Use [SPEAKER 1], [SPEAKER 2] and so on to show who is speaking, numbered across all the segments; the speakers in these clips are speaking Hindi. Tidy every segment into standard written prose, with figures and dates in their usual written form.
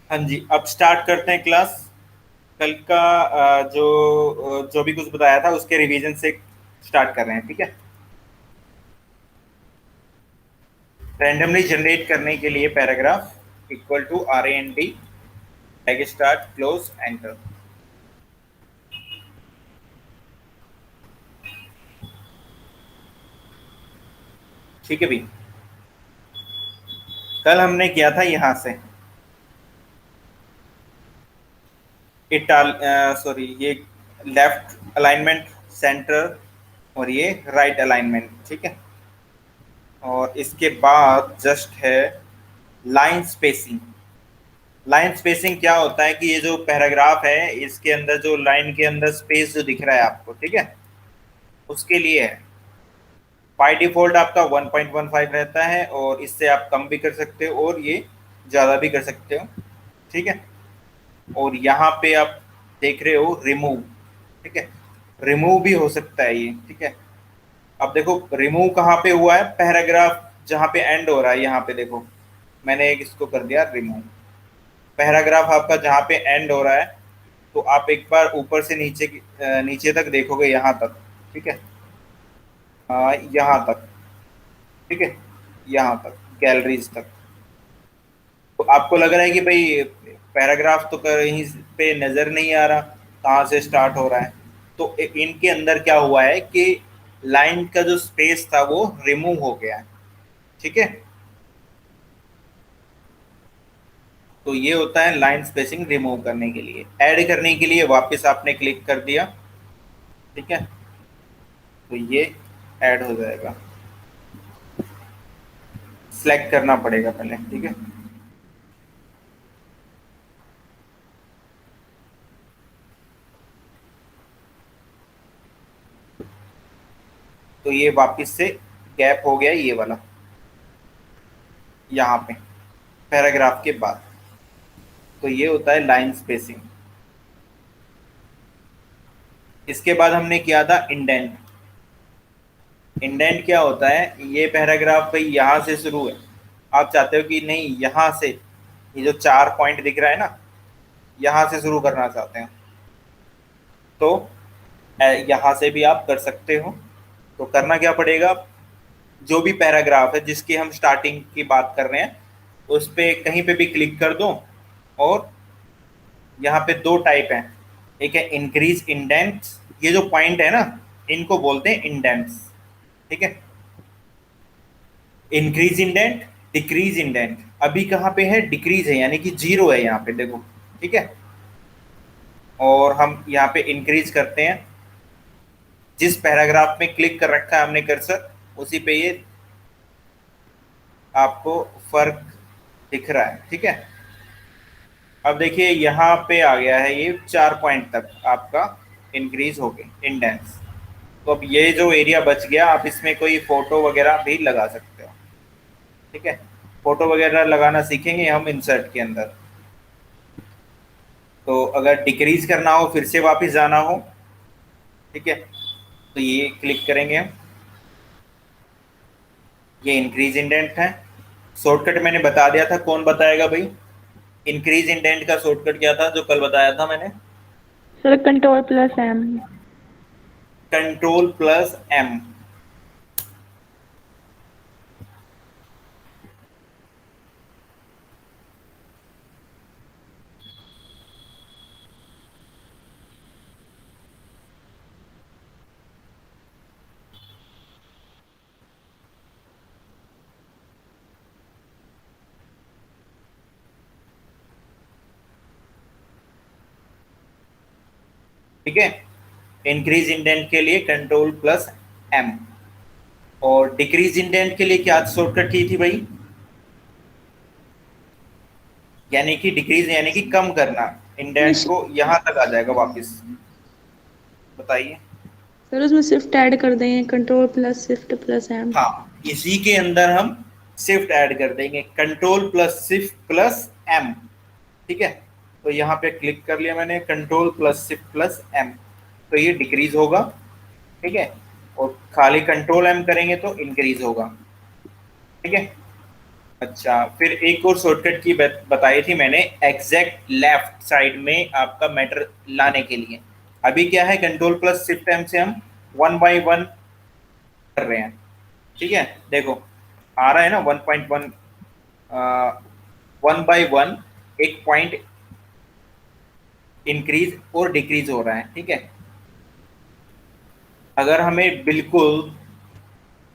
[SPEAKER 1] हाँ जी, अब स्टार्ट करते हैं क्लास। कल का जो जो भी कुछ बताया था उसके रिवीजन से स्टार्ट कर रहे हैं, ठीक है। रैंडमली जनरेट करने के लिए paragraph equal to R A N D tag start close enter. ठीक है भी। कल हमने किया था यहां से इटाल सॉरी ये लेफ्ट अलाइनमेंट, सेंटर, और ये राइट अलाइनमेंट, ठीक है। और इसके बाद जस्ट है लाइन स्पेसिंग। लाइन स्पेसिंग क्या होता है कि ये जो पैराग्राफ है इसके अंदर जो लाइन के अंदर स्पेस जो दिख रहा है आपको, ठीक है, उसके लिए है। बाय डिफॉल्ट आपका 1.15 रहता है और इससे आप कम भी कर सकते हो और ये ज़्यादा भी कर सकते हो, ठीक है। और यहाँ पे आप देख रहे हो रिमूव, ठीक है, रिमूव भी हो सकता है ये, ठीक है। अब देखो रिमूव कहाँ पे हुआ है, पैराग्राफ जहाँ पे एंड हो रहा है यहाँ पे देखो, मैंने एक इसको कर दिया रिमूव। पैराग्राफ आपका जहाँ पे एंड हो रहा है तो आप एक बार ऊपर से नीचे तक देखोगे यहाँ तक, ठीक है। यहाँ तक, ठीक है, यहाँ तक गैलरीज तक। तो आपको लग रहा है कि भाई पैराग्राफ तो कहीं पे नजर नहीं आ रहा कहाँ से स्टार्ट हो रहा है। तो इनके अंदर क्या हुआ है कि लाइन का जो स्पेस था वो रिमूव हो गया है, ठीक है। तो ये होता है लाइन स्पेसिंग रिमूव करने के लिए। ऐड करने के लिए वापस आपने क्लिक कर दिया, ठीक है, तो ये ऐड हो जाएगा। सिलेक्ट करना पड़ेगा पहले, ठीक है। तो ये वापस से गैप हो गया ये वाला यहाँ पे पैराग्राफ के बाद। तो ये होता है लाइन स्पेसिंग। इसके बाद हमने किया था इंडेंट। इंडेंट क्या होता है, ये पैराग्राफ भाई यहाँ से शुरू है, आप चाहते हो कि नहीं यहाँ से ये जो 4 पॉइंट दिख रहा है ना यहाँ से शुरू करना चाहते हैं तो यहाँ से भी आप कर सकते हो। तो करना क्या पड़ेगा, जो भी पैराग्राफ है जिसकी हम स्टार्टिंग की बात कर रहे हैं उस पे कहीं पे भी क्लिक कर दो। और यहाँ पे दो टाइप हैं, एक है इंक्रीज इंडेंट्स, ये जो पॉइंट है ना इनको बोलते हैं इंडेंट्स, ठीक है। Increase indent, decrease indent. अभी कहाँ पे है, डिक्रीज है यानी कि जीरो है यहाँ पे देखो, ठीक है। और हम यहाँ पे इंक्रीज करते हैं, जिस पैराग्राफ में क्लिक कर रखा है हमने कर्सर उसी पे ये आपको फर्क दिख रहा है, ठीक है। अब देखिए यहाँ पे आ गया है ये 4 पॉइंट तक आपका इंक्रीज हो गए इंडेंस। तो अब ये जो एरिया बच गया आप इसमें कोई फोटो वगैरह भी लगा सकते हो, ठीक है। फोटो वगैरह लगाना सीखेंगे हम इंसर्ट के अंदर। तो अगर डिक्रीज करना हो फिर से वापस जाना हो, ठीक है, तो ये क्लिक करेंगे हम। ये इंक्रीज इंडेंट है। शॉर्टकट मैंने बता दिया था, कौन बताएगा भाई। इंक्रीज इंडेंट का शॉर्टकट क्या था जो कल बताया था मैंने।
[SPEAKER 2] सर कंट्रोल+M।
[SPEAKER 1] कंट्रोल+M। ठीक है, इंक्रीज इंडेंट के लिए कंट्रोल+M। और डिक्रीज इंडेंट के लिए क्या शॉर्टकट की थी भाई, यानी कि डिक्रीज यानी कि कम करना। इंडेंट
[SPEAKER 2] सर
[SPEAKER 1] को यहाँ तक आ जाएगा वापस, बताइए।
[SPEAKER 2] उसमें शिफ्ट ऐड कर देंगे, कंट्रोल+Shift+M।
[SPEAKER 1] हाँ, इसी के अंदर हम शिफ्ट ऐड कर देंगे, कंट्रोल+Shift+M, ठीक है। तो यहाँ पे क्लिक कर लिया मैंने, कंट्रोल+Shift+M, तो ये डिक्रीज होगा, ठीक है। और खाली कंट्रोल M करेंगे तो इंक्रीज होगा, ठीक है। अच्छा, फिर एक और शॉर्टकट की बताई थी मैंने, एग्जैक्ट लेफ्ट साइड में आपका मैटर लाने के लिए। अभी क्या है, कंट्रोल प्लस शिफ्ट एम से हम वन बाय वन कर रहे हैं। ठीक है, देखो आ रहा है ना 1.1, वन बाय वन एक पॉइंट इंक्रीज और डिक्रीज हो रहा है। ठीक है, अगर हमें बिल्कुल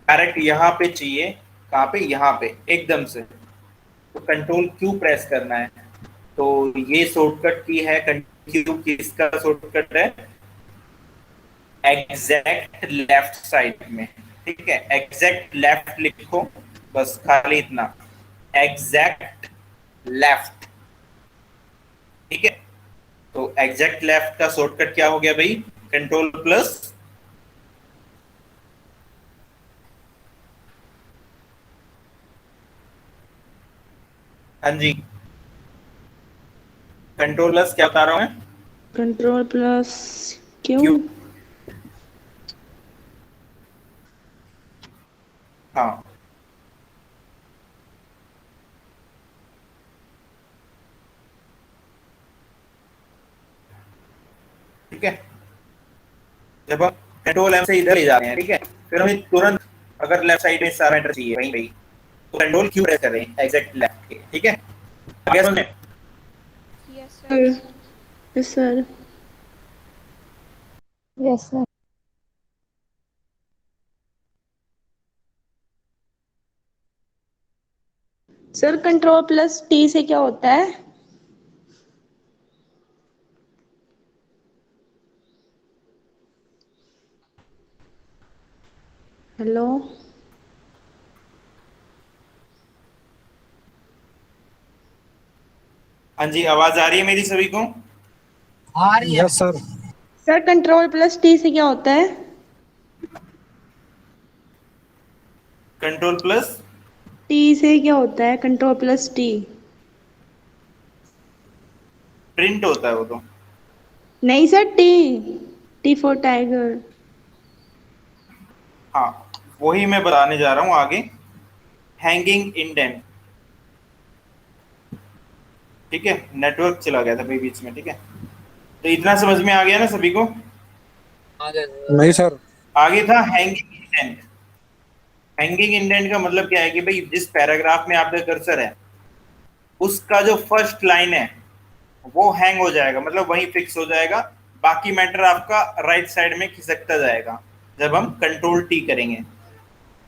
[SPEAKER 1] डायरेक्ट यहाँ पे चाहिए, कहाँ पे, यहाँ पे एकदम से, तो कंट्रोल क्यू प्रेस करना है। तो ये शॉर्टकट की है, क्यू किसका शॉर्टकट है, एग्जैक्ट लेफ्ट साइड में। ठीक है, एग्जैक्ट लेफ्ट लिखो, बस खाली इतना, एग्जैक्ट लेफ्ट। ठीक है, तो एग्जैक्ट लेफ्ट का शॉर्टकट क्या हो गया भाई, कंट्रोल प्लस, हाँ जी, कंट्रोल प्लस क्या बता रहा हूं मैं,
[SPEAKER 2] कंट्रोल प्लस क्यू।
[SPEAKER 1] क्यू। हाँ, ठीक है, जब हम कंट्रोल एम से इधर ले जाते हैं, ठीक है, फिर हमें तुरंत अगर लेफ्ट साइड में सारा एंटर चाहिए वहीं वहीं, तो कंट्रोल क्यू प्रेस कर रहे हैं एग्जैक्ट लेफ्ट के। ठीक है, आगे समझ में?
[SPEAKER 3] Yes sir.
[SPEAKER 2] Sir, yes sir.
[SPEAKER 3] Yes sir.
[SPEAKER 2] Sir control plus T से क्या होता है? हेलो।
[SPEAKER 1] हाँ जी, आवाज आ रही है मेरी सभी को?
[SPEAKER 4] आ रही है। Yes sir.
[SPEAKER 2] Sir control plus T से क्या होता है?
[SPEAKER 1] कंट्रोल प्लस
[SPEAKER 2] टी से क्या होता है, कंट्रोल प्लस टी?
[SPEAKER 1] प्रिंट होता है वो तो।
[SPEAKER 2] नहीं sir, T, T for tiger.
[SPEAKER 1] हाँ, वही मैं बताने जा रहा हूँ आगे, हैंगिंग इंडेंट। ठीक है, नेटवर्क चला गया था भाई बीच में। ठीक है, तो इतना समझ में आ गया ना सभी को?
[SPEAKER 4] नहीं सर।
[SPEAKER 1] आगे था हैंगिंग इंडेंट। हैंगिंग इंडेंट का मतलब क्या है कि भाई जिस पैराग्राफ में आपका कर्सर है, उसका जो फर्स्ट लाइन है वो हैंग हो जाएगा, मतलब वहीं फिक्स हो जाएगा। बाकी मैटर आपका राइट साइड में खिसकता जाएगा जब हम कंट्रोल टी करेंगे।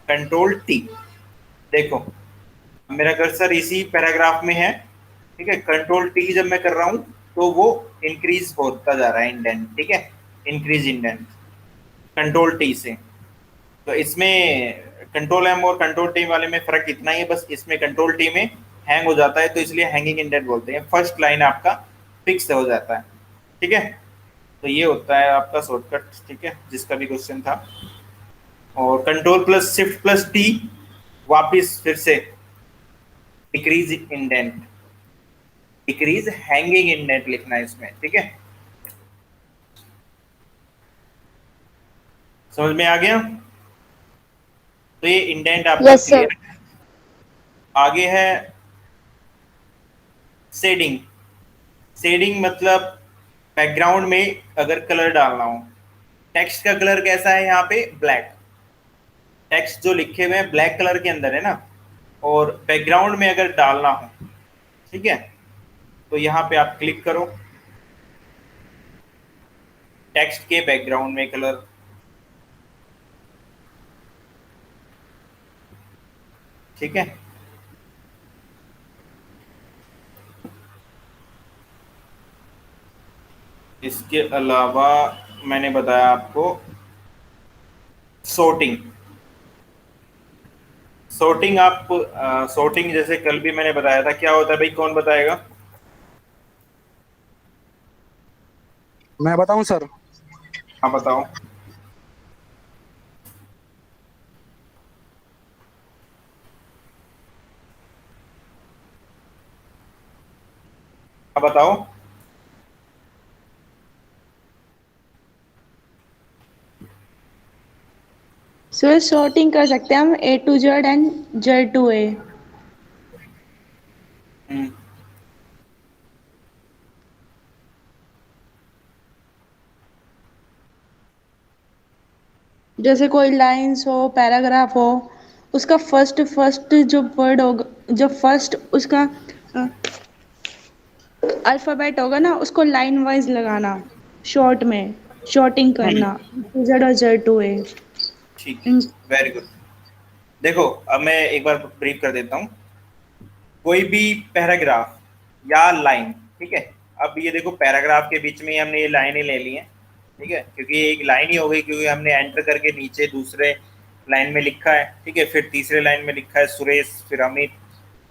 [SPEAKER 1] कंट्रोल टी, देखो मेरा कर्सर इसी पैराग्राफ में है। ठीक है, कंट्रोल टी जब मैं कर रहा हूं तो वो इंक्रीज होता जा रहा है इंडेंट। ठीक है, इंक्रीज इंडेंट कंट्रोल टी से। तो इसमें कंट्रोल एम और कंट्रोल टी वाले में फर्क इतना ही है, बस इसमें कंट्रोल टी में हैंग हो जाता है, तो इसलिए हैंगिंग इंडेंट बोलते हैं, फर्स्ट लाइन आपका फिक्स हो जाता है। ठीक है, तो ये होता है आपका शॉर्टकट। ठीक है, जिसका भी क्वेश्चन था। और control plus shift plus T, वापिस फिर से decrease indent, decrease hanging indent लिखना है इसमें। ठीक है, समझ में आ गया? तो ये इंडेंट आपका
[SPEAKER 3] यस सर।
[SPEAKER 1] क्लियर है। आगे है शेडिंग। शेडिंग मतलब बैकग्राउंड में अगर कलर डालना हो, टेक्स्ट का कलर कैसा है यहाँ पे, ब्लैक। टेक्स्ट जो लिखे हुए हैं ब्लैक कलर के अंदर है ना, और बैकग्राउंड में अगर डालना हो, ठीक है, तो यहाँ पे आप क्लिक करो, टेक्स्ट के बैकग्राउंड में कलर। ठीक है, इसके अलावा मैंने बताया आपको सॉर्टिंग। सॉर्टिंग आप सॉर्टिंग जैसे कल भी मैंने बताया था, क्या होता है भाई, कौन बताएगा?
[SPEAKER 4] मैं बताऊं सर।
[SPEAKER 1] हाँ बताओ। हाँ बताओ।
[SPEAKER 2] सर सॉर्टिंग कर सकते हैं हम, A to Z and Z to A. जैसे कोई लाइन्स हो, पैराग्राफ हो, उसका फर्स्ट फर्स्ट जो वर्ड होगा, जो फर्स्ट उसका अल्फ़ाबेट होगा ना, उसको लाइन वाइज लगाना, शॉर्ट में शॉर्टिंग
[SPEAKER 1] हम्म,
[SPEAKER 2] करना, जेड और जेड टू ए।
[SPEAKER 1] ठीक है, वेरी गुड। देखो अब मैं एक बार ब्रीफ कर देता हूँ। कोई भी पैराग्राफ या लाइन, ठीक है। अब ये देखो पैराग्राफ के बीच में ही हमने ये लाइनें ले ली हैं, ठीक है, क्योंकि ये एक लाइन ही हो गई, क्योंकि हमने एंटर करके नीचे दूसरे लाइन में लिखा है, ठीक है, फिर तीसरे लाइन में लिखा है सुरेश, फिर अमित।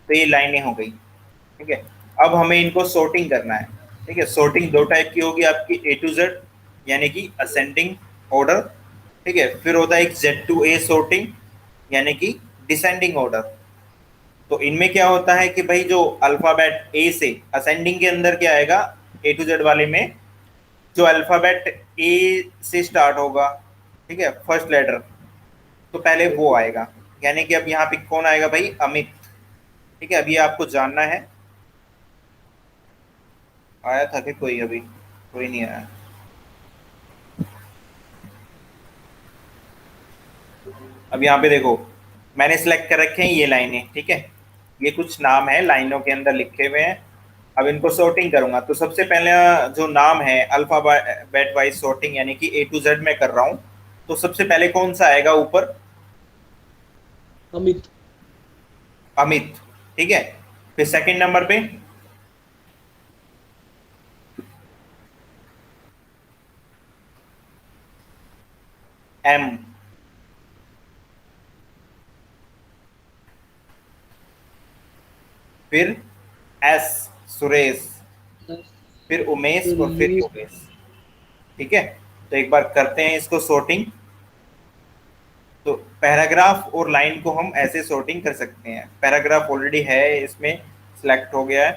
[SPEAKER 1] तो ये लाइनें हो गई, ठीक है। अब हमें इनको sorting करना है, ठीक है। sorting दो टाइप की होगी आपकी, A to Z यानी कि असेंडिंग ऑर्डर, ठीक है, फिर होता है एक Z to A sorting यानी कि डिसेंडिंग ऑर्डर। तो इनमें क्या होता है कि भाई जो अल्फाबेट ए से असेंडिंग के अंदर क्या आएगा, A to Z वाले में जो अल्फाबेट ए से स्टार्ट होगा, ठीक है, फर्स्ट लेटर, तो पहले वो आएगा। यानी कि अब यहाँ पे कौन आएगा भाई, अमित, ठीक है। अभी आपको जानना है, आया था कि कोई, अभी कोई नहीं आया। अब यहाँ पे देखो मैंने सिलेक्ट कर रखे हैं ये लाइनें, ठीक है, ये कुछ नाम है लाइनों के अंदर लिखे हुए हैं। अब इनको sorting करूंगा, तो सबसे पहले जो नाम है अल्फाबेट वाइज sorting यानी कि A to Z में कर रहा हूँ। तो सबसे पहले कौन सा आएगा ऊपर,
[SPEAKER 5] अमित।
[SPEAKER 1] अमित, ठीक है। फिर सेकंड नंबर पे M, फिर S सुरेश, फिर उमेश और फिर योगेश, ठीक है। तो एक बार करते हैं इसको sorting। तो पैराग्राफ और लाइन को हम ऐसे sorting कर सकते हैं। पैराग्राफ ऑलरेडी है, इसमें सिलेक्ट हो गया है,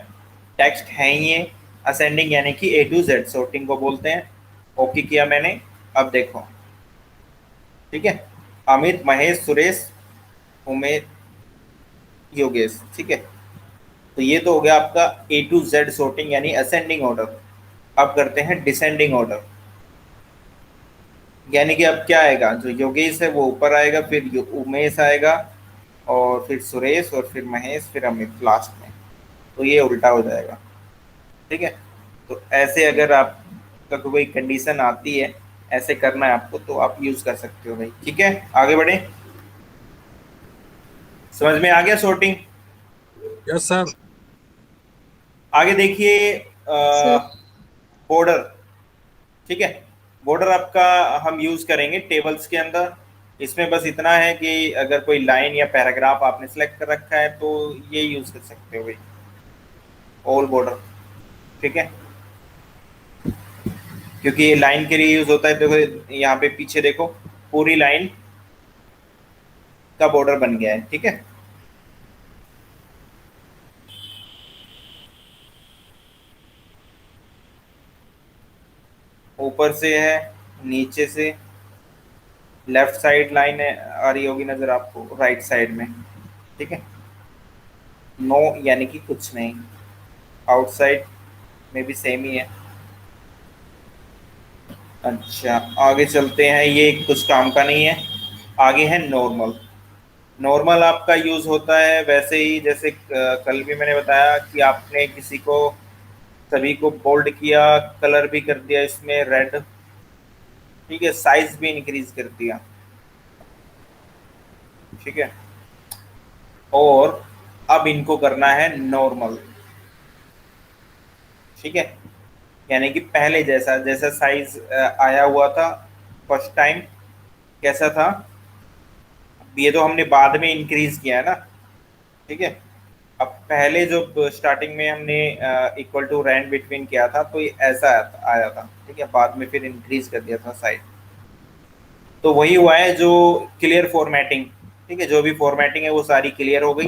[SPEAKER 1] टेक्स्ट है ही ये, असेंडिंग यानी कि A to Z sorting को बोलते हैं। ओके किया मैंने, अब देखो, ठीक है, अमित, महेश, सुरेश, उमेश, योगेश, ठीक है। तो ये तो हो गया आपका A to Z sorting यानी असेंडिंग ऑर्डर। अब करते हैं डिसेंडिंग ऑर्डर, यानी कि अब क्या आएगा, जो योगेश है वो ऊपर आएगा, फिर उमेश आएगा, और फिर सुरेश, और फिर महेश, फिर अमित लास्ट में। तो ये उल्टा हो जाएगा, ठीक है। तो ऐसे अगर आपका कोई कंडीशन आती है, ऐसे करना है आपको, तो आप यूज कर सकते हो भाई, ठीक है। आगे बढ़े, समझ में आ गया sorting।
[SPEAKER 4] Yes sir.
[SPEAKER 1] आगे देखिए
[SPEAKER 2] सर
[SPEAKER 1] बॉर्डर, ठीक है। बॉर्डर आपका हम यूज करेंगे टेबल्स के अंदर। इसमें बस इतना है कि अगर कोई लाइन या पैराग्राफ आपने सेलेक्ट कर रखा है तो ये यूज कर सकते हो भाई, ऑल बॉर्डर, ठीक है, क्योंकि ये लाइन के लिए यूज होता है। देखो यहाँ पे पीछे देखो, पूरी लाइन का बॉर्डर बन गया है, ठीक है। ऊपर से है, नीचे से, लेफ्ट साइड लाइन है आ रही होगी नजर आपको, राइट साइड में, ठीक है। नो यानी कि कुछ नहीं, आउटसाइड में भी सेम ही है। अच्छा आगे चलते हैं, ये कुछ काम का नहीं है। आगे है नॉर्मल। नॉर्मल आपका यूज होता है वैसे ही जैसे कल भी मैंने बताया कि आपने किसी को, सभी को बोल्ड किया, कलर भी कर दिया इसमें रेड, ठीक है, साइज भी इंक्रीज कर दिया, ठीक है। और अब इनको करना है नॉर्मल, ठीक है, यानी कि पहले जैसा जैसा साइज आया हुआ था फर्स्ट टाइम, कैसा था, ये तो हमने बाद में इंक्रीज किया है ना, ठीक है। अब पहले जो स्टार्टिंग में हमने इक्वल टू रैंड बिटवीन किया था तो ये ऐसा आया था, ठीक है, बाद में फिर इंक्रीज कर दिया था साइज। तो वही हुआ है जो क्लियर फॉर्मेटिंग, ठीक है, जो भी फॉर्मेटिंग है वो सारी क्लियर हो गई,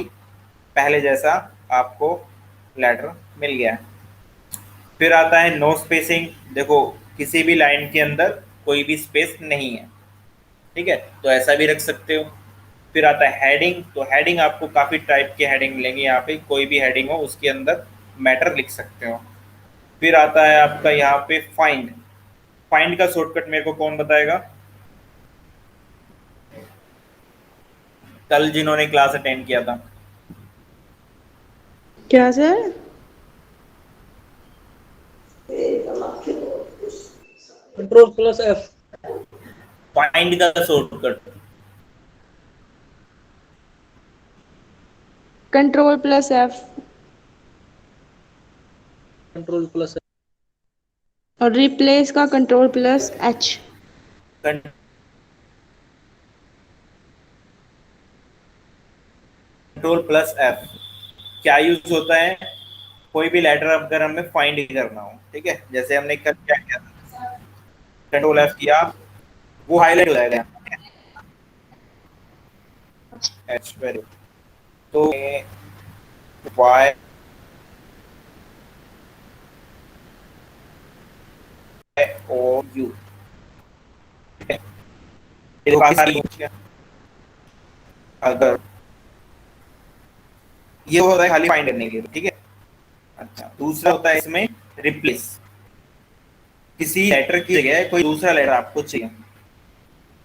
[SPEAKER 1] पहले जैसा आपको लेटर मिल गया। फिर आता है नो स्पेसिंग। देखो किसी भी लाइन के अंदर कोई भी स्पेस नहीं है, ठीक है, तो ऐसा भी रख सकते हो। फिर आता है हेडिंग। तो हेडिंग आपको काफ़ी टाइप के हेडिंग मिलेंगे, यहाँ पे कोई भी हेडिंग हो उसके अंदर मैटर लिख सकते हो। फिर आता है आपका यहाँ पे फाइंड। फाइंड का शॉर्टकट मेरे को कौन बताएगा, कल जिन्होंने क्लास अटेंड किया था।
[SPEAKER 2] क्या sir?
[SPEAKER 5] Ctrl+F.
[SPEAKER 1] Find the shortcut.
[SPEAKER 2] Ctrl+F
[SPEAKER 5] Ctrl+F.
[SPEAKER 2] और रिप्लेस का Ctrl+H।
[SPEAKER 1] Ctrl+F क्या यूज होता है? कोई भी लेटर अगर हमें फाइंड करना हो, ठीक है, जैसे हमने कल क्या किया था, Ctrl+F किया, वो हाईलाइट हो जाएगा। एच वेरी, तो वाई ओ यू, काफी सारी अगर ये होता है खाली फाइंड करने के लिए, ठीक है। अच्छा, दूसरा होता है इसमें रिप्लेस। किसी लेटर की जगह कोई दूसरा लेटर आपको चाहिए,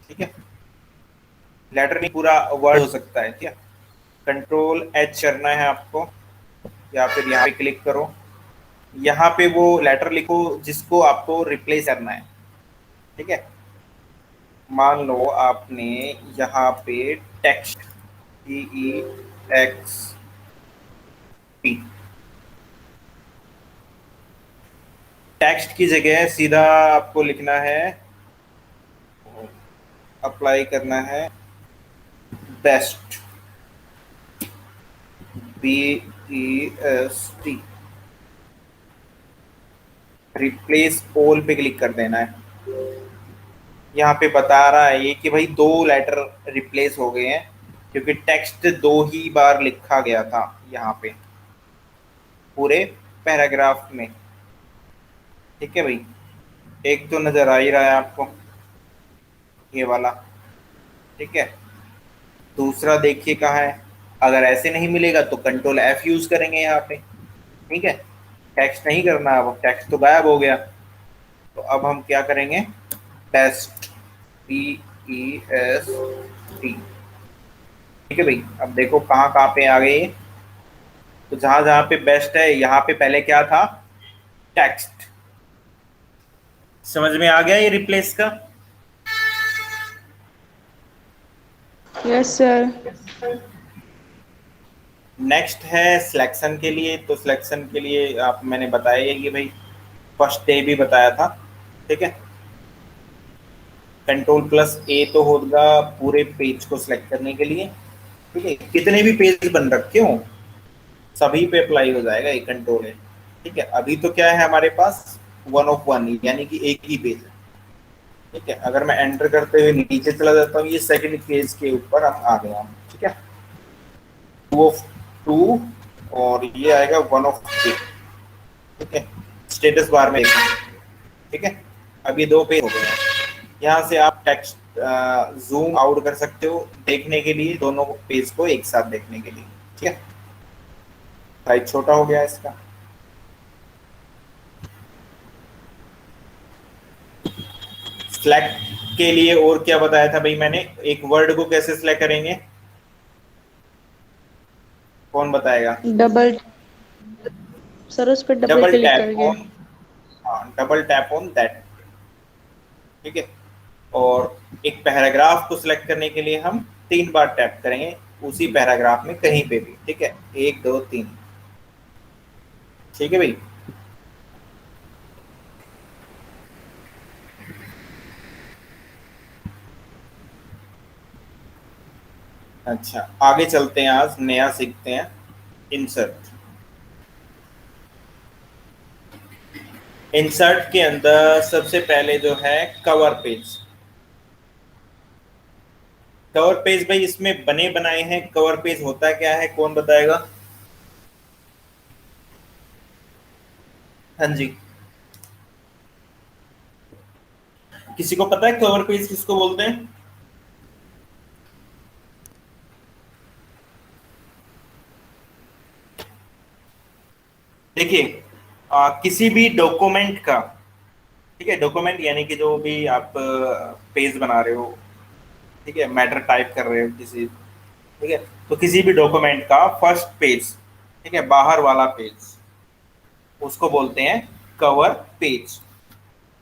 [SPEAKER 1] ठीक है। लेटर नहीं, पूरा वर्ड हो सकता है, ठीक है। Ctrl+H करना है आपको, या फिर यहाँ पे क्लिक करो, यहाँ पे वो लेटर लिखो जिसको आपको रिप्लेस करना है, ठीक है। मान लो आपने यहाँ पे टेक्स्ट, TEXT, टेक्स्ट की जगह सीधा आपको लिखना है, अप्लाई करना है बेस्ट, BEST, रिप्लेस ऑल पे क्लिक कर देना है। यहाँ पे बता रहा है ये कि भाई 2 लेटर रिप्लेस हो गए हैं, क्योंकि टेक्स्ट 2 ही बार लिखा गया था यहाँ पे पूरे पैराग्राफ में, ठीक है भाई। एक तो नजर आ ही रहा है आपको, ये वाला, ठीक है। दूसरा देखिए कहाँ है, अगर ऐसे नहीं मिलेगा तो Ctrl+F यूज करेंगे यहाँ पे, ठीक है। टेक्स्ट नहीं करना, अब टेक्स्ट तो गायब हो गया, तो अब हम क्या करेंगे, बेस्ट, BEST, ठीक है भाई। अब देखो कहाँ कहाँ पे आ गए, तो जहां जहां पे बेस्ट है यहाँ पे पहले क्या था, टेक्स्ट। समझ में आ गया ये रिप्लेस का?
[SPEAKER 2] Yes sir.
[SPEAKER 1] नेक्स्ट है सिलेक्शन के लिए। तो सिलेक्शन के लिए आप, मैंने बताया है कि भाई फर्स्ट डे भी बताया था, ठीक है। Ctrl+A तो होगा पूरे पेज को सिलेक्ट करने के लिए, ठीक है। कितने भी पेज बन रखे हो सभी पे अप्लाई हो जाएगा ये Ctrl+A, ठीक है। अभी तो क्या है हमारे पास 1 of 1, यानी कि एक ही पेज है, ठीक है। अगर मैं एंटर करते हुए नीचे चला जाता हूँ, ये सेकंड पेज के ऊपर हम आ गया, ठीक है। 2 of 2 और ये आएगा 1 of 3, ठीक है। स्टेटस बार में, ठीक है। अब ये 2 पेज हो गए हैं। यहाँ से आप टेक्स्ट जूम आउट कर सकते हो देखने के लिए, दोनों पेज को एक साथ देखने के लिए, ठीक है। साइज छोटा हो गया इसका। सिलेक्ट के लिए और क्या बताया था भाई मैंने, एक वर्ड को कैसे सिलेक्ट करेंगे, कौन बताएगा?
[SPEAKER 2] डबल सर, उस पर डबल क्लिक
[SPEAKER 1] टैप
[SPEAKER 2] करके।
[SPEAKER 1] ऑन, हाँ, डबल टैप ऑन दैट, ठीक है। और एक पैराग्राफ को सिलेक्ट करने के लिए हम 3 बार टैप करेंगे उसी पैराग्राफ में कहीं पे भी, ठीक है। 1 2 3, ठीक है भाई। अच्छा, आगे चलते हैं, आज नया सीखते हैं, इंसर्ट। इंसर्ट के अंदर सबसे पहले जो है कवर पेज। कवर पेज भाई इसमें बने बनाए हैं, कवर पेज होता क्या है, कौन बताएगा? हाँ जी, किसी को पता है कवर पेज किसको बोलते हैं? देखिए, किसी भी डॉक्यूमेंट का, ठीक है, डॉक्यूमेंट यानी कि जो भी आप पेज बना रहे हो, ठीक है, मैटर टाइप कर रहे हो किसी ठीक है। तो किसी भी डॉक्यूमेंट का फर्स्ट पेज, ठीक है, बाहर वाला पेज, उसको बोलते हैं कवर पेज।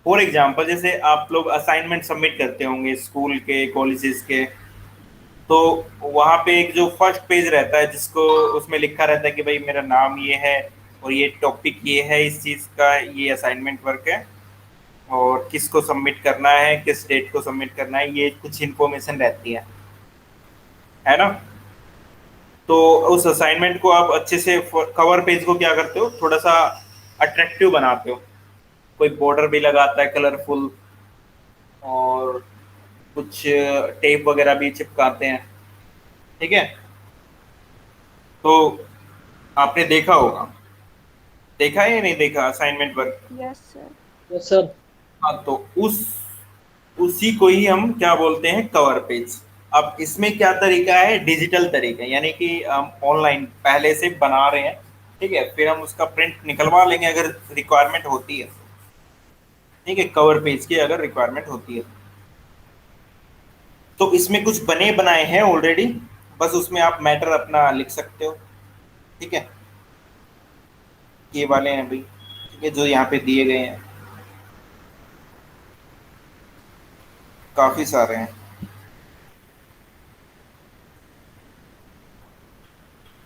[SPEAKER 1] फॉर एग्जाम्पल, जैसे आप लोग असाइनमेंट सबमिट करते होंगे स्कूल के, कॉलेजेस के, तो वहां पे एक जो फर्स्ट पेज रहता है, जिसको उसमें लिखा रहता है कि भाई मेरा नाम ये है और ये टॉपिक ये है, इस चीज का ये असाइनमेंट वर्क है और किसको सबमिट करना है, किस डेट को सबमिट करना है, ये कुछ इन्फॉर्मेशन रहती है ना। तो उस असाइनमेंट को आप अच्छे से, कवर पेज को क्या करते हो, थोड़ा सा अट्रैक्टिव बनाते हो, कोई बॉर्डर भी लगाता है कलरफुल, और कुछ टेप वगैरह भी चिपकाते हैं, ठीक है। तो आपने देखा होगा, देखा है या नहीं देखा assignment work?
[SPEAKER 3] Yes, sir.
[SPEAKER 5] Yes, sir.
[SPEAKER 1] हाँ, तो उसी को ही हम क्या बोलते हैं, कवर पेज। अब इसमें क्या तरीका है, डिजिटल तरीका, यानी कि हम ऑनलाइन पहले से बना रहे हैं, ठीक है, फिर हम उसका प्रिंट निकलवा लेंगे अगर रिक्वायरमेंट होती है, ठीक है, कवर पेज की अगर रिक्वायरमेंट होती है। तो इसमें कुछ बने बनाए हैं ऑलरेडी, बस उसमें आप मैटर अपना लिख सकते हो, ठीक है। ये वाले हैं भाई, ठीक है, जो यहाँ पे दिए गए हैं, काफी सारे हैं।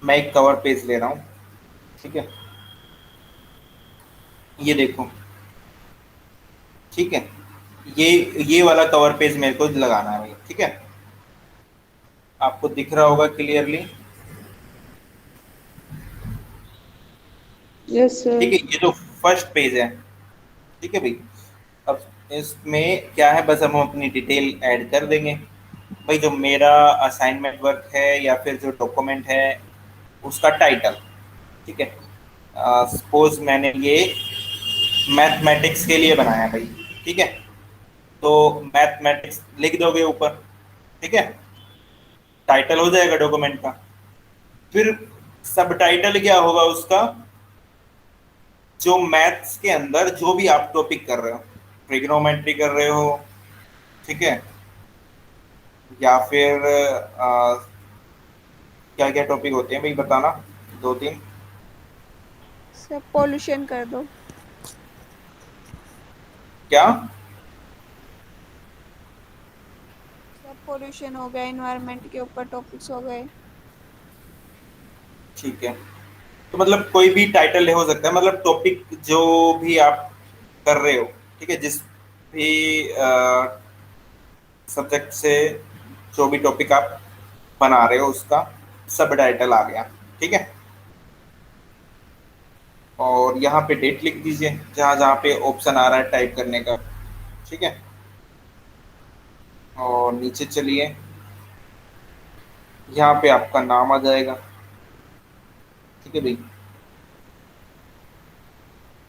[SPEAKER 1] मैं एक कवर पेज ले रहा हूँ, ठीक है, ये देखो, ठीक है, ये वाला कवर पेज मेरे को लगाना है भाई, ठीक है। आपको दिख रहा होगा क्लियरली,
[SPEAKER 2] यस
[SPEAKER 1] ठीक
[SPEAKER 2] सर।
[SPEAKER 1] है, ये जो फर्स्ट पेज है, ठीक है भाई। अब इसमें क्या है, बस हम अपनी डिटेल ऐड कर देंगे भाई, जो मेरा असाइनमेंट वर्क है या फिर जो डॉक्यूमेंट है उसका टाइटल, ठीक है। सपोज मैंने ये मैथमेटिक्स के लिए बनाया भाई, ठीक है, तो मैथमेटिक्स लिख दोगे ऊपर, ठीक है, टाइटल हो जाएगा डॉक्यूमेंट का। फिर सब टाइटल क्या होगा उसका, जो मैथ्स के अंदर जो भी आप टॉपिक कर रहे हो, ट्रिग्नोमेट्री कर रहे हो, ठीक है, या फिर क्या क्या टॉपिक होते हैं भाई, बताना दो तीन।
[SPEAKER 3] Sir, pollution कर दो.
[SPEAKER 1] क्या?
[SPEAKER 3] Sir, pollution हो गया, environment के ऊपर topics हो गए.
[SPEAKER 1] ठीक है, तो मतलब कोई भी टाइटल हो सकता है, मतलब टॉपिक जो भी आप कर रहे हो, ठीक है, जिस भी सब्जेक्ट से जो भी टॉपिक आप बना रहे हो उसका सब टाइटल आ गया, ठीक है। और यहाँ पे डेट लिख दीजिए जहाँ जहाँ पे ऑप्शन आ रहा है टाइप करने का, ठीक है। और नीचे चलिए, यहाँ पे आपका नाम आ जाएगा, ठीक है भाई।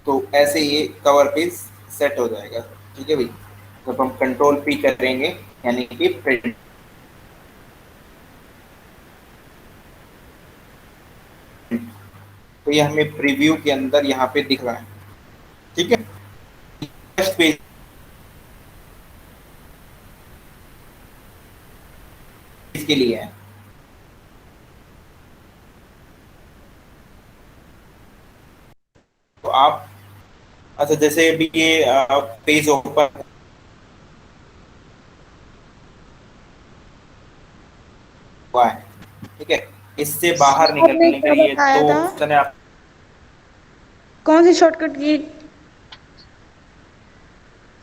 [SPEAKER 1] तो ऐसे ये कवर पेज सेट हो जाएगा, ठीक है भाई। जब हम कंट्रोल पी करेंगे, यानी कि प्रिंट, तो ये हमें प्रीव्यू के अंदर यहाँ पे दिख रहा है, ठीक है। फर्स्ट पेज के लिए है, तो आप, अच्छा, जैसे अभी ये पेज ओपन हुआ है, ठीक है, इससे बाहर
[SPEAKER 2] आपने
[SPEAKER 1] निकलने के
[SPEAKER 2] क्या
[SPEAKER 1] लिए
[SPEAKER 2] बताया
[SPEAKER 1] दो
[SPEAKER 2] था?
[SPEAKER 1] ऑप्शन है।
[SPEAKER 2] कौन सी शॉर्टकट की?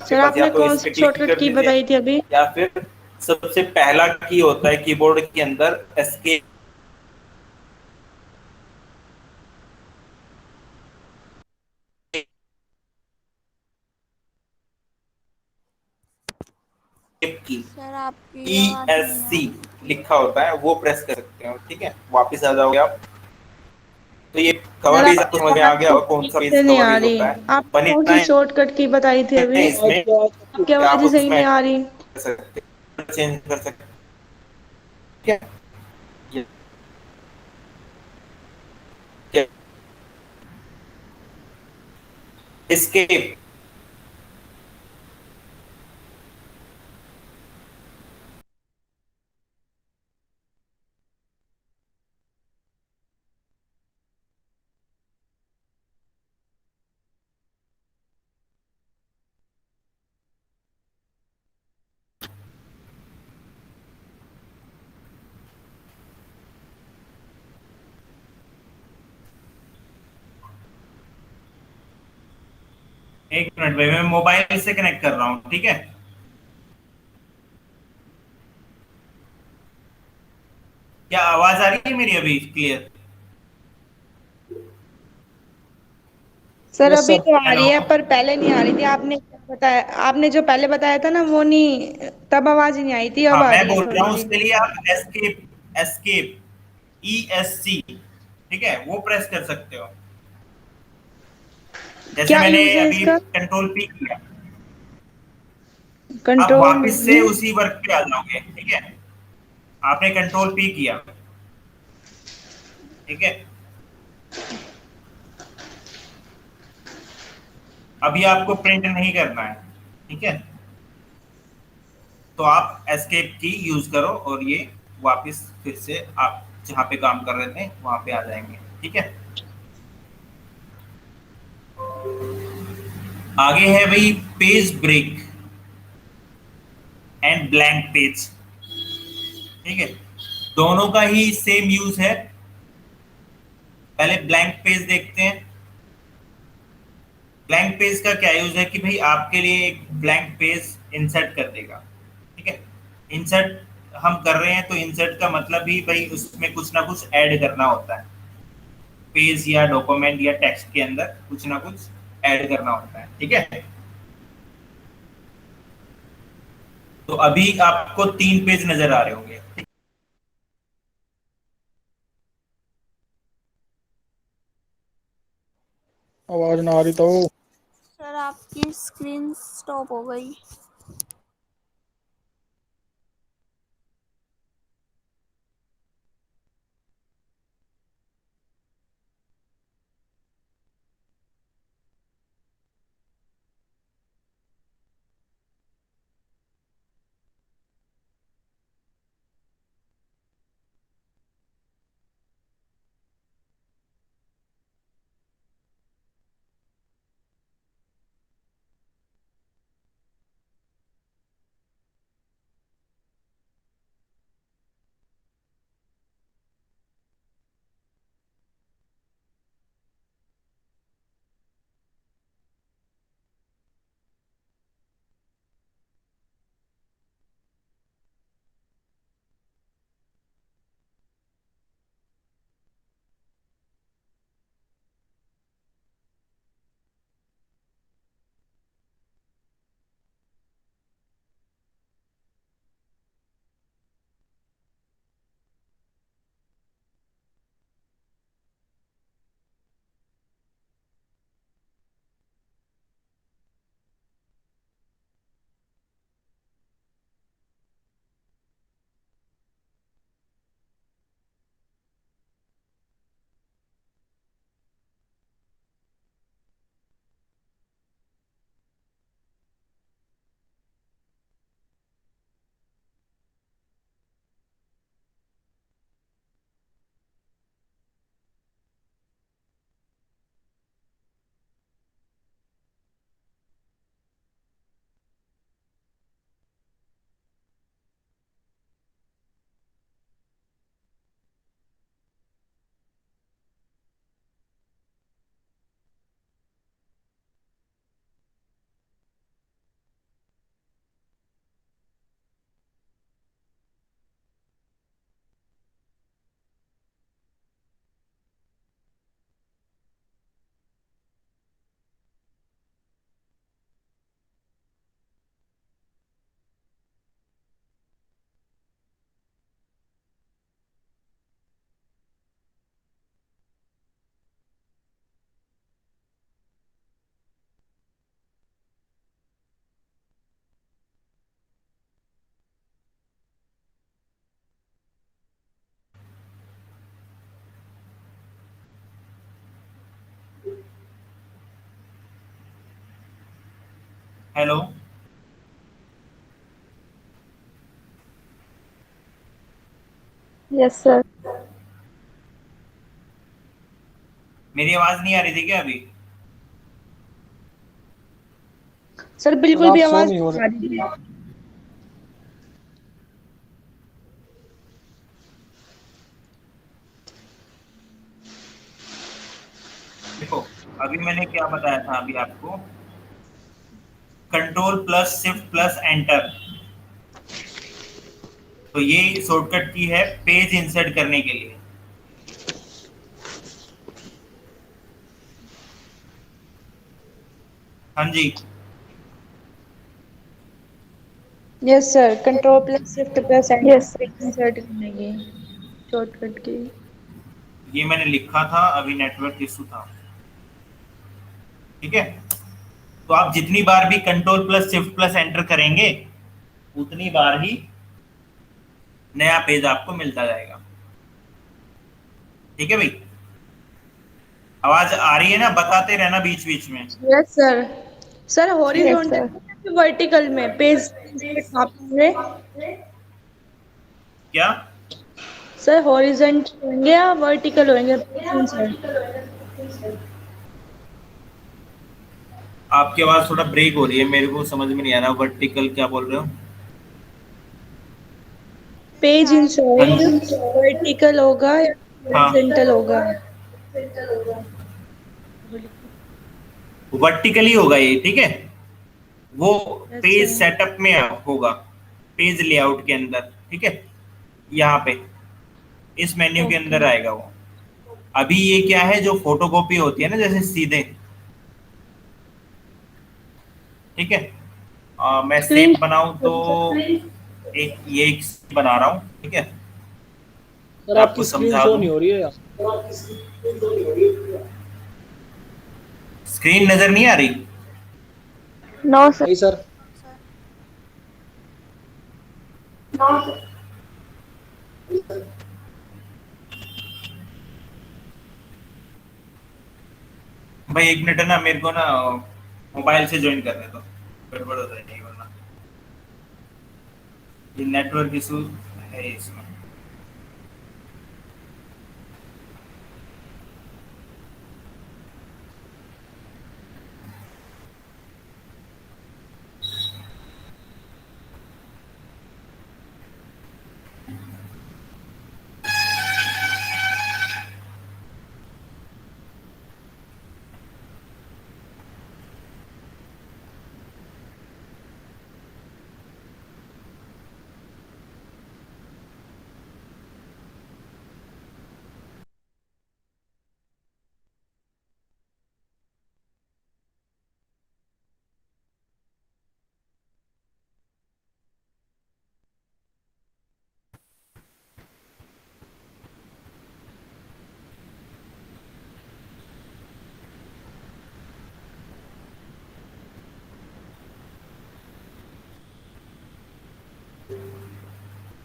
[SPEAKER 1] आपके
[SPEAKER 2] सर
[SPEAKER 1] पास या
[SPEAKER 2] आपने
[SPEAKER 1] तो
[SPEAKER 2] कौन
[SPEAKER 1] इस पे
[SPEAKER 2] सी
[SPEAKER 1] क्लिक
[SPEAKER 2] शॉर्टकट
[SPEAKER 1] कर
[SPEAKER 2] की
[SPEAKER 1] दीजिए,
[SPEAKER 2] बताई थी अभी?
[SPEAKER 1] या फिर सबसे पहला की होता है कीबोर्ड के अंदर एस्केप की,
[SPEAKER 3] Sir, आपकी
[SPEAKER 1] ई
[SPEAKER 3] आवाज
[SPEAKER 1] एस
[SPEAKER 3] नहीं आ
[SPEAKER 1] सी
[SPEAKER 3] रही clear.
[SPEAKER 1] लिखा होता है, वो प्रेस कर सकते हो, ठीक है, वापिस आ जाओगे आप। तो ये
[SPEAKER 2] सर
[SPEAKER 1] कवर पेज आपको
[SPEAKER 2] आपकी
[SPEAKER 1] समझ में आ
[SPEAKER 2] आवाज
[SPEAKER 1] गया
[SPEAKER 2] तो
[SPEAKER 1] होगा कौन
[SPEAKER 2] ठीक
[SPEAKER 1] सा पेज
[SPEAKER 2] से नहीं
[SPEAKER 1] कवर
[SPEAKER 2] आ
[SPEAKER 1] पेज
[SPEAKER 2] रही।
[SPEAKER 1] होता है।
[SPEAKER 2] आपने
[SPEAKER 1] बन
[SPEAKER 2] कौन
[SPEAKER 1] इतना
[SPEAKER 2] सी शॉर्टकट की बताई थी अभी?
[SPEAKER 1] है
[SPEAKER 5] आज
[SPEAKER 1] इसमें
[SPEAKER 5] क्या
[SPEAKER 2] आपकी
[SPEAKER 1] कि
[SPEAKER 2] आवाज
[SPEAKER 1] आप
[SPEAKER 2] ही सही नहीं
[SPEAKER 1] उसमें
[SPEAKER 2] आ रही।
[SPEAKER 1] कर सकते, चेंज कर सकते, ठीक है। एस्केप, एक मिनट भाई, मैं मोबाइल से कनेक्ट कर रहा हूँ, ठीक है। क्या आवाज आ रही है मेरी अभी क्लियर?
[SPEAKER 2] सर
[SPEAKER 5] यस
[SPEAKER 2] अभी
[SPEAKER 5] सर।
[SPEAKER 2] तो आ
[SPEAKER 1] हेलो।
[SPEAKER 2] रही है पर पहले नहीं आ रही थी। आपने क्या बताया, आपने जो पहले बताया था ना वो नहीं, तब आवाज नहीं आई थी, अब
[SPEAKER 1] हाँ,
[SPEAKER 2] आ
[SPEAKER 1] मैं
[SPEAKER 2] रही है
[SPEAKER 1] बोल रहा
[SPEAKER 2] थोड़ी
[SPEAKER 1] हूँ
[SPEAKER 2] सी।
[SPEAKER 1] उसके लिए आप एस्केप, एस्केप, ESC, ठीक है, वो प्रेस कर सकते हो। जैसे
[SPEAKER 2] क्या
[SPEAKER 1] मैंने
[SPEAKER 2] यूज है
[SPEAKER 1] अभी
[SPEAKER 2] इसका?
[SPEAKER 1] कंट्रोल P किया, आप
[SPEAKER 2] कंट्रोल
[SPEAKER 1] वापस
[SPEAKER 2] भी?
[SPEAKER 1] से उसी वर्क पे आ जाओगे, ठीक है। आपने कंट्रोल P किया, ठीक है। अभी आपको प्रिंट नहीं करना है, ठीक है। तो आप एस्केप की यूज करो और ये वापस फिर से आप जहां पे काम कर रहे थे वहां पे आ जाएंगे, ठीक है। आगे है भाई page break and blank page, ठीक है। दोनों का ही सेम यूज है। पहले ब्लैंक पेज देखते हैं। ब्लैंक पेज का क्या यूज है कि भाई आपके लिए एक ब्लैंक पेज इंसर्ट कर देगा, ठीक है। इंसर्ट हम कर रहे हैं तो इंसर्ट का मतलब ही भाई उसमें कुछ ना कुछ ऐड करना होता है। पेज या डॉक्यूमेंट या टेक्स्ट के अंदर कुछ ना कुछ ऐड करना होता है, ठीक है। तो अभी आपको 3 पेज नजर आ रहे होंगे।
[SPEAKER 5] आवाज ना आ रही तो।
[SPEAKER 3] सर आपकी स्क्रीन स्टॉप हो गई।
[SPEAKER 1] हेलो।
[SPEAKER 3] Yes sir.
[SPEAKER 1] मेरी आवाज नहीं आ रही थी क्या अभी?
[SPEAKER 2] सर
[SPEAKER 5] सर
[SPEAKER 2] बिल्कुल
[SPEAKER 5] आप
[SPEAKER 2] भी
[SPEAKER 5] शो
[SPEAKER 2] आवाज
[SPEAKER 5] नहीं हो
[SPEAKER 2] नहीं आ
[SPEAKER 5] रहे।
[SPEAKER 2] रही थी।
[SPEAKER 1] देखो, अभी मैंने क्या बताया था अभी आपको control plus shift plus enter. तो ये शॉर्टकट की है पेज इंसर्ट करने के लिए। हाँ जी,
[SPEAKER 2] yes sir, control plus shift plus
[SPEAKER 3] yes sir.
[SPEAKER 2] Enter insert करने की शॉर्टकट की।
[SPEAKER 1] ये मैंने लिखा था, अभी नेटवर्क इशू था। ठीक है, तो आप जितनी बार भी control plus shift plus enter करेंगे उतनी बार ही नया पेज आपको मिलता जाएगा। ठीक है भाई, आवाज आ रही है ना? बताते रहना बीच बीच में।
[SPEAKER 2] Yes sir. Sir
[SPEAKER 3] yes
[SPEAKER 2] horizontal
[SPEAKER 3] sir.
[SPEAKER 2] में वर्टिकल में पेज इंसर्ट कहाँ पे होंगे?
[SPEAKER 1] क्या?
[SPEAKER 2] सर हॉरिजॉन्टल होंगे या वर्टिकल होंगे पेज इंसर्ट?
[SPEAKER 1] आपकी आवाज थोड़ा ब्रेक हो रही है, मेरे को समझ में नहीं आ रहा वर्टिकल क्या बोल रहे हो।
[SPEAKER 2] पेज
[SPEAKER 1] हाँ
[SPEAKER 2] इंसर्ट
[SPEAKER 1] जी।
[SPEAKER 2] वर्टिकल होगा या
[SPEAKER 1] हाँ,
[SPEAKER 2] हॉरिजॉन्टल होगा?
[SPEAKER 1] वर्टिकली होगा ये। ठीक है, वो
[SPEAKER 2] यस
[SPEAKER 1] पेज
[SPEAKER 2] सर।
[SPEAKER 1] सेटअप में होगा, पेज लेआउट के अंदर। ठीक है, यहाँ पे इस मेन्यू के
[SPEAKER 2] ओके।
[SPEAKER 1] अंदर आएगा वो। अभी ये क्या है, जो फोटोकॉपी होती है ना जैसे सीधे। ठीक है, मैं
[SPEAKER 2] स्क्रीन
[SPEAKER 1] सेव बनाऊं तो एक बना रहा हूँ। ठीक है,
[SPEAKER 5] सर
[SPEAKER 1] मैं आपको
[SPEAKER 5] आपकी स्क्रीन
[SPEAKER 1] समझा
[SPEAKER 5] शो
[SPEAKER 1] दूं।
[SPEAKER 5] नहीं हो रही है।
[SPEAKER 1] स्क्रीन नजर नहीं आ रही?
[SPEAKER 3] No sir.
[SPEAKER 5] नहीं सर।
[SPEAKER 1] भाई एक मिनट है ना, मेरे को ना मोबाइल से ज्वाइन करने दो, गड़बड़ हो जाएगी वरना। ये नेटवर्क इशू है इसमें।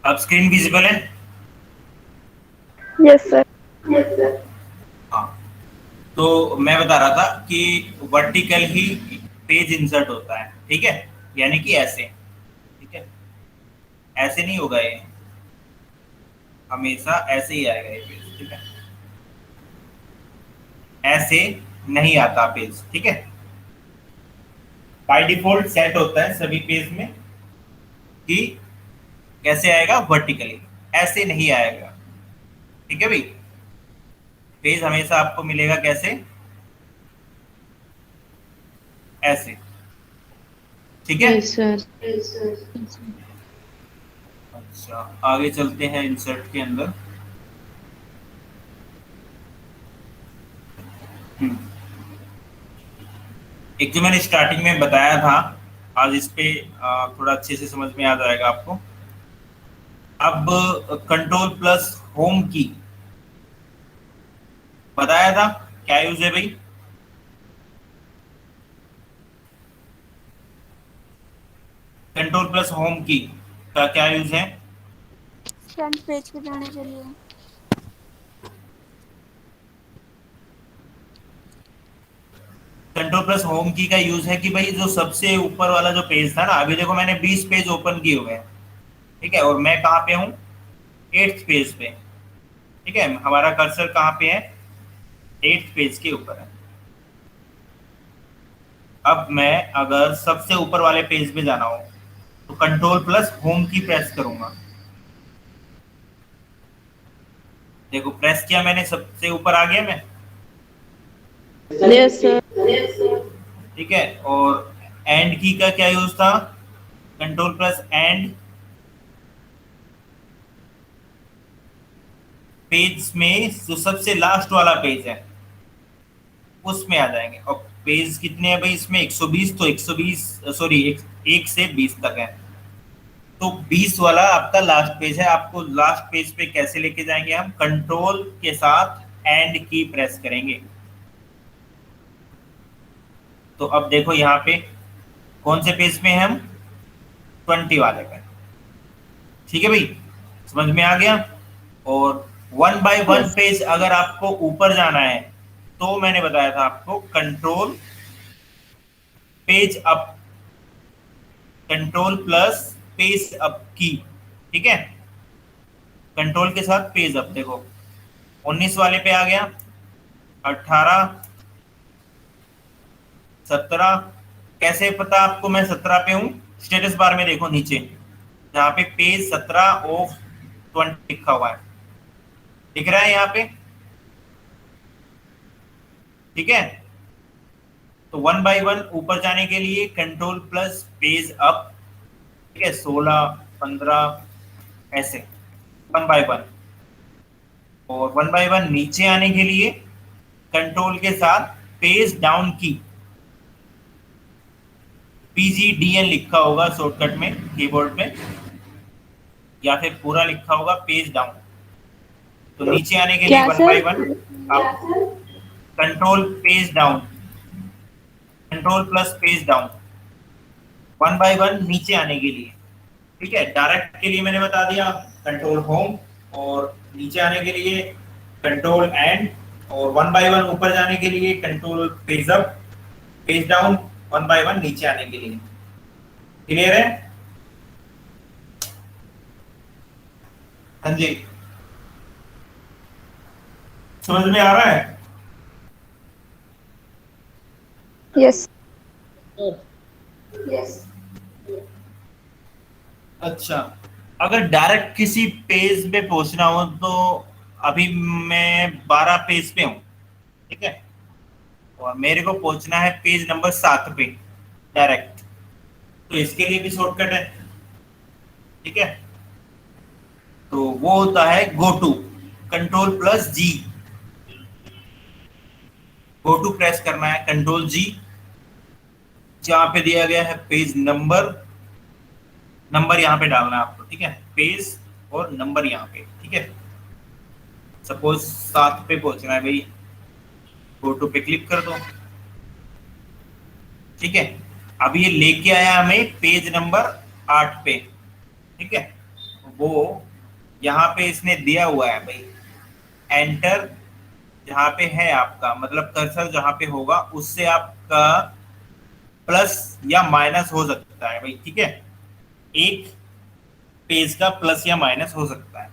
[SPEAKER 1] अब स्क्रीन विजिबल है?
[SPEAKER 3] Yes sir.
[SPEAKER 1] हाँ, तो मैं बता रहा था कि वर्टिकल ही पेज इंसर्ट होता है। ठीक है, यानी कि ऐसे। ठीक है, ऐसे नहीं होगा ये, हमेशा ऐसे ही आएगा ये पेज। ठीक है, ऐसे नहीं आता पेज। ठीक है, बाय डिफॉल्ट सेट होता है सभी पेज में कि कैसे आएगा, वर्टिकली, ऐसे नहीं आएगा। ठीक है भाई, पेज हमेशा आपको मिलेगा कैसे, ऐसे। ठीक है,
[SPEAKER 2] यस सर।
[SPEAKER 1] अच्छा आगे चलते हैं इंसर्ट के अंदर। हम्म, एक जो मैंने स्टार्टिंग में बताया था, आज इस पे थोड़ा अच्छे से समझ में आ जाएगा आपको। अब कंट्रोल प्लस होम की बताया था, क्या यूज है भाई? कंट्रोल प्लस होम की का क्या यूज है?
[SPEAKER 3] फ्रंट पेज पे जाने के लिए।
[SPEAKER 1] कंट्रोल प्लस होम की का यूज है कि भाई जो सबसे ऊपर वाला जो पेज था ना, अभी देखो मैंने 20 पेज ओपन किए हुए हैं। ठीक है, और मैं कहाँ पे हूँ, 8th पेज पे। ठीक है, हमारा कर्सर कहाँ पे है, 8th पेज के ऊपर है। अब मैं अगर सबसे ऊपर वाले पेज पे जाना हो तो कंट्रोल प्लस होम की प्रेस करूंगा। देखो प्रेस किया मैंने, सबसे ऊपर आ गया मैं।
[SPEAKER 2] Yes sir.
[SPEAKER 1] ठीक है, और एंड की का क्या यूज था? कंट्रोल प्लस एंड, पेज में जो सबसे लास्ट वाला पेज है उसमें आ जाएंगे। और पेज कितने हैं भाई इसमें? 120, तो 120 सॉरी 1 से 20 तक है, तो 20 वाला आपका लास्ट पेज है। आपको लास्ट पेज पे कैसे लेके जाएंगे हम? कंट्रोल के साथ एंड की प्रेस करेंगे। तो अब देखो यहाँ पे कौन से पेज में हम? 20 वाले पे। ठीक है भाई, समझ में आ गया? और 1 बाय 1
[SPEAKER 3] Yes.
[SPEAKER 1] पेज अगर आपको ऊपर जाना है तो मैंने बताया था आपको control page up, control plus page up की। ठीक है, कंट्रोल के साथ पेज अप। देखो 19 वाले पे आ गया, 18, 17। कैसे पता आपको मैं 17 पे हूँ? स्टेटस बार में देखो नीचे, जहाँ पे पेज 17 ऑफ 20 लिखा हुआ है, दिख रहा है यहाँ पे? ठीक है, तो 1 बाय 1 ऊपर जाने के लिए कंट्रोल प्लस पेज अप। ठीक है, 16, 15 ऐसे 1 बाय 1। और 1 बाय 1 नीचे आने के लिए कंट्रोल के साथ पेज डाउन की, PGDN लिखा होगा शॉर्टकट में कीबोर्ड पे, या फिर पूरा लिखा होगा पेज डाउन। तो नीचे आने के लिए
[SPEAKER 2] क्या
[SPEAKER 1] 1 बाय
[SPEAKER 2] सर?
[SPEAKER 1] 1 आप control page down, control plus page down, 1 by 1 नीचे आने के लिए। ठीक है, डायरेक्ट के लिए मैंने बता दिया कंट्रोल होम, और नीचे आने के लिए कंट्रोल एंड, और 1 बाय 1 ऊपर जाने के लिए control page up, page down, 1 by 1 नीचे आने के लिए। क्लियर है? हाँ जी, समझ में आ रहा है?
[SPEAKER 3] Yes.
[SPEAKER 1] अच्छा, अगर डायरेक्ट किसी पेज पे पहुंचना हो तो अभी मैं 12 पेज पे हूँ। ठीक है, और मेरे को पहुंचना है पेज नंबर 7 पे डायरेक्ट, तो इसके लिए भी शॉर्टकट है। ठीक है, तो वो होता है go to, control plus G. Go to press करना है, कंट्रोल जी, जहां पे दिया गया है पेज नंबर, नंबर यहाँ पे डालना है आपको। ठीक है, पेज और नंबर यहाँ पे। ठीक है, सपोज 7 पे पहुंचना है भाई, गो टू पे क्लिक कर दो। ठीक है, अब ये लेके आया हमें पेज नंबर 8 पे। ठीक है, वो यहाँ पे इसने दिया हुआ है भाई एंटर, जहाँ पे है आपका मतलब कर्सर जहाँ पे होगा उससे आपका प्लस या माइनस हो सकता है भाई। ठीक है, एक पेज का प्लस या माइनस हो सकता है।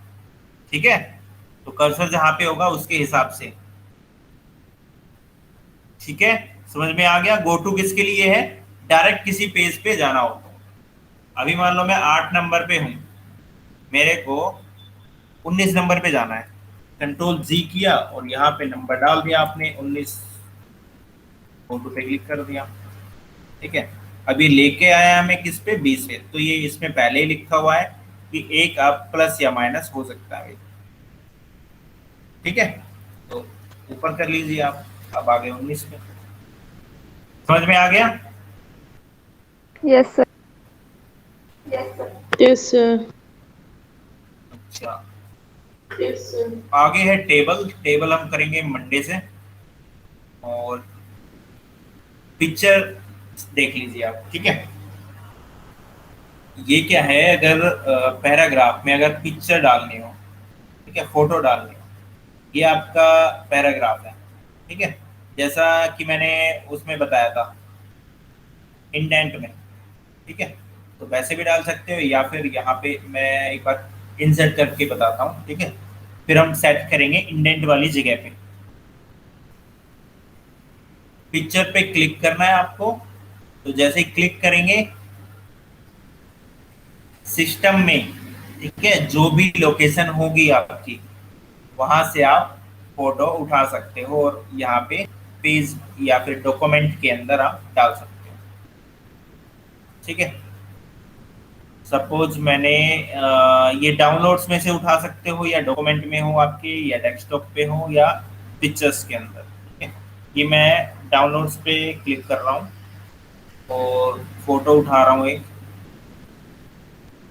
[SPEAKER 1] ठीक है, तो कर्सर जहां पे होगा उसके हिसाब से। ठीक है, समझ में आ गया? गो टू किसके लिए है? डायरेक्ट किसी पेज पे जाना हो तो। अभी मान लो मैं 8 नंबर पे हूं, मेरे को 19 नंबर पे जाना है, कंट्रोल जी किया और यहाँ पे नंबर डाल दिया आपने 19, गो टू पे क्लिक कर दिया। ठीक है, अभी लेके आया हमें किस पे? 20 पे, तो ये इसमें पहले ही लिखा हुआ है कि एक आप प्लस या माइनस हो सकता है। ठीक है, तो ऊपर कर लीजिए आप। अब आ गए 19 पे, समझ में आ गया?
[SPEAKER 3] Yes, sir.
[SPEAKER 2] Yes sir.
[SPEAKER 1] अच्छा, आगे है टेबल। टेबल हम करेंगे मंडे से। और पिक्चर देख लीजिए आप। ठीक है, ये क्या है? अगर पैराग्राफ में अगर पिक्चर डालनी हो, ठीक है, फोटो डालनी हो, ये आपका पैराग्राफ है। ठीक है, जैसा कि मैंने उसमें बताया था इंडेंट में। ठीक है, तो वैसे भी डाल सकते हो, या फिर यहाँ पे मैं एक बार इंसर्ट करके बताता हूँ। ठीक है, फिर हम सेट करेंगे इंडेंट वाली जगह पे। पिक्चर पे क्लिक करना है आपको, तो जैसे ही क्लिक करेंगे सिस्टम में, ठीक है, जो भी लोकेशन होगी आपकी वहां से आप फोटो उठा सकते हो और यहाँ पे पेज या फिर डॉक्यूमेंट के अंदर आप डाल सकते हो। ठीक है। सपोज मैंने ये डाउनलोड्स में से उठा सकते हो, या डॉक्यूमेंट में हो आपके, या डेस्कटॉप पे हो, या पिक्चर्स के अंदर। ठीक है, ये मैं डाउनलोड्स पे क्लिक कर रहा हूँ और फोटो उठा रहा हूँ एक।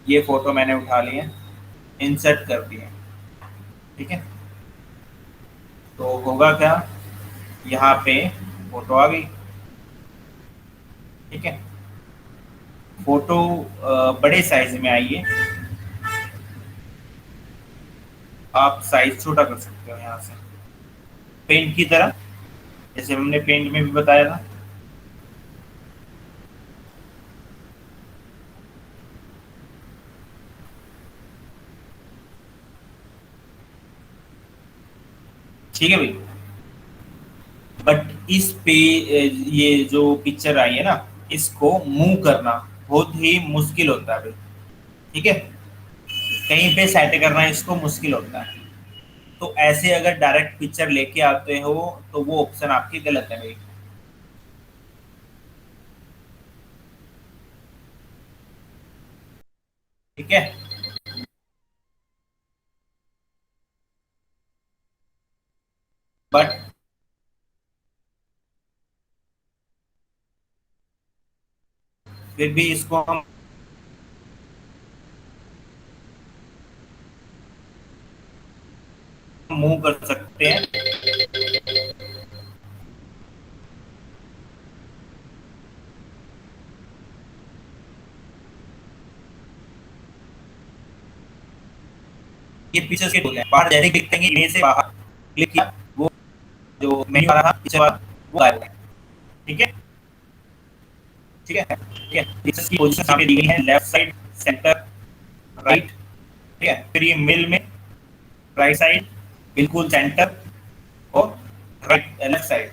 [SPEAKER 1] ये फोटो मैंने उठा ली है, इंसर्ट कर दिए। ठीक है, तो होगा क्या, यहाँ पे फोटो आ गई। ठीक है, फोटो बड़े साइज में आई है। आप साइज छोटा कर सकते हो यहाँ से, पेंट की तरह, जैसे हमने पेंट में भी बताया था। ठीक है भाई, बट इस पे ये जो पिक्चर आई है ना, इसको मूव करना बहुत ही मुश्किल होता है भाई। ठीक है, कहीं पे सेट करना इसको मुश्किल होता है। तो ऐसे अगर डायरेक्ट पिक्चर लेके आते हो तो वो ऑप्शन आपकी गलत है भाई। ठीक है, बट फिर भी इसको हम मूव कर सकते हैं। ये पिक्चर के टूल है, बाहर डायरेक्ट क्लिक करेंगे, इमेज से बाहर क्लिक किया, वो जो मेन्यू आ रहा था पिक्चर वाला वो गायब हो गया। ठीक है, ठीक है, ठीक है। पिक्चर्स की पोजीशन यहाँ पे दी गई है, लेफ्ट साइड, सेंटर, राइट। ठीक है, फिर ये मिल में, राइट साइड, बिल्कुल सेंटर, और राइट लेफ्ट साइड।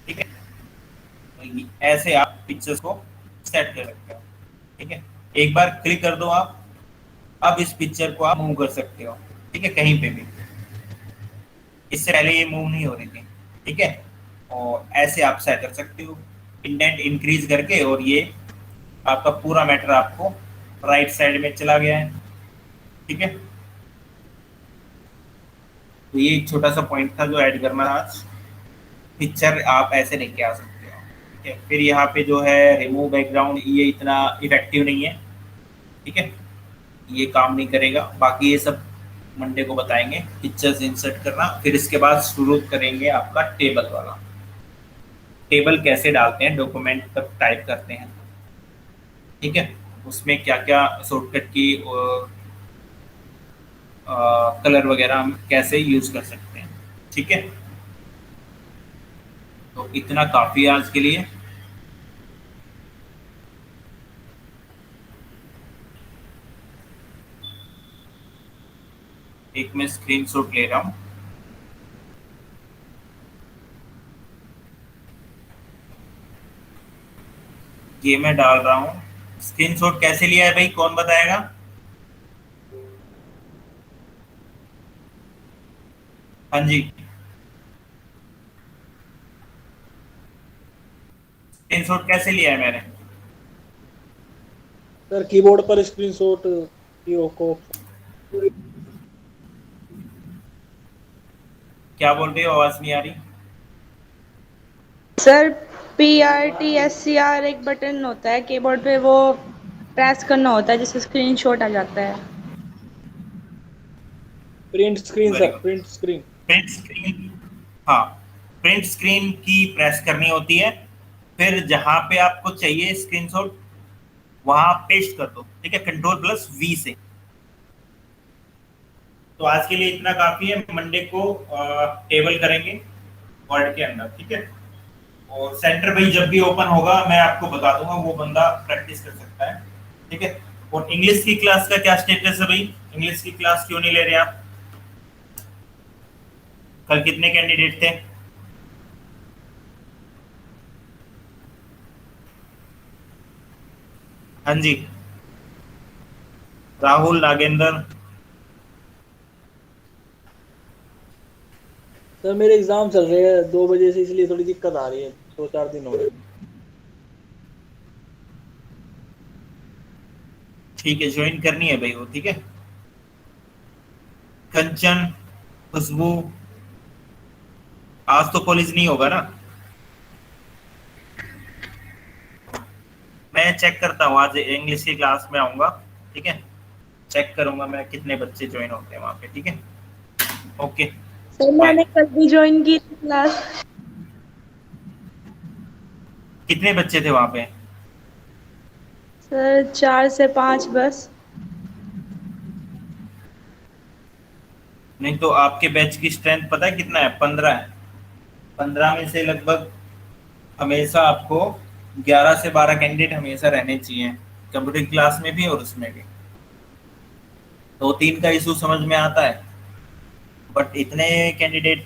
[SPEAKER 1] ठीक है, तो ऐसे आप पिक्चर्स को सेट कर सकते हो। ठीक है, एक बार क्लिक कर दो आप, अब इस पिक्चर को आप मूव कर सकते हो। ठीक है, कहीं पे भी, इससे पहले ये मूव नहीं हो रही थी। ठीक है, और ऐसे आप सेट कर सकते हो इंडेंट इंक्रीज करके, और ये आपका पूरा मैटर आपको राइट साइड में चला गया है। ठीक है, तो ये एक छोटा सा पॉइंट था जो ऐड करना था आज। पिक्चर आप ऐसे लेके आ सकते हो। ठीक है, फिर यहाँ पे जो है रिमूव बैकग्राउंड, ये इतना इफेक्टिव नहीं है। ठीक है, ये काम नहीं करेगा। बाकी ये सब मंडे को बताएंगे, पिक्चर्स इंसर्ट करना। फिर इसके बाद शुरू करेंगे आपका टेबल वाला। टेबल कैसे डालते हैं, डॉक्यूमेंट पर टाइप करते हैं। ठीक है, उसमें क्या क्या शॉर्टकट की और कलर वगैरह हम कैसे यूज कर सकते हैं। ठीक है, तो इतना काफ़ी है आज के लिए। एक मैं स्क्रीनशॉट ले रहा हूँ। ये मैं डाल रहा हूँ। स्क्रीनशॉट कैसे लिया है भाई, कौन बताएगा? हाँ जी, स्क्रीनशॉट कैसे लिया है मैंने?
[SPEAKER 5] सर कीबोर्ड पर स्क्रीनशॉट की को
[SPEAKER 1] क्या बोल रहे हो, आवाज नहीं आ रही।
[SPEAKER 2] सर PRTSCR एक बटन होता है कीबोर्ड पे, वो प्रेस करना होता है जिससे स्क्रीनशॉट आ जाता है।
[SPEAKER 5] Print screen
[SPEAKER 1] very
[SPEAKER 5] sir,
[SPEAKER 1] good.
[SPEAKER 5] Print screen.
[SPEAKER 1] Print screen, हाँ, प्रिंट स्क्रीन की प्रेस करनी होती है। फिर जहां पे आपको चाहिए स्क्रीनशॉट वहां पेस्ट कर दो। ठीक है, कंट्रोल+V से। तो आज के लिए इतना काफी है। मंडे को टेबल करेंगे वर्ड के अंदर। ठीक है, और सेंटर भाई जब भी ओपन होगा मैं आपको बता दूंगा, वो बंदा प्रैक्टिस कर सकता है। ठीक है, और इंग्लिश की क्लास का क्या स्टेटस है भाई? इंग्लिश की क्लास क्यों नहीं ले रहे आप? कल कितने कैंडिडेट थे? हाँ जी, राहुल, नागेंद्र।
[SPEAKER 5] सर मेरे एग्जाम चल रहे हैं 2 बजे से, इसलिए थोड़ी दिक्कत आ रही है, 2-4 दिन हो गए।
[SPEAKER 1] ठीक है, ज्वाइन करनी है भाई वो, ठीक है। कंचन, खुशबू, आज तो कॉलेज नहीं होगा ना? मैं चेक करता हूँ, आज इंग्लिश की क्लास में आऊंगा, ठीक है। चेक करूंगा मैं कितने बच्चे ज्वाइन होते हैं वहाँ पे, ठीक है। Okay
[SPEAKER 2] sir
[SPEAKER 1] bye.
[SPEAKER 2] मैंने कल भी ज्वाइन की थी क्लास।
[SPEAKER 1] कितने बच्चे थे वहाँ पे?
[SPEAKER 2] सर 4 से 5 बस।
[SPEAKER 1] नहीं तो आपके बैच की स्ट्रेंथ पता है कितना है? 15 है। 15 में से लगभग हमेशा आपको 11 से 12 कैंडिडेट हमेशा रहने चाहिए, कंप्यूटर क्लास में भी और उसमें भी। 2-3 का इशू समझ में आता है, बट इतने कैंडिडेट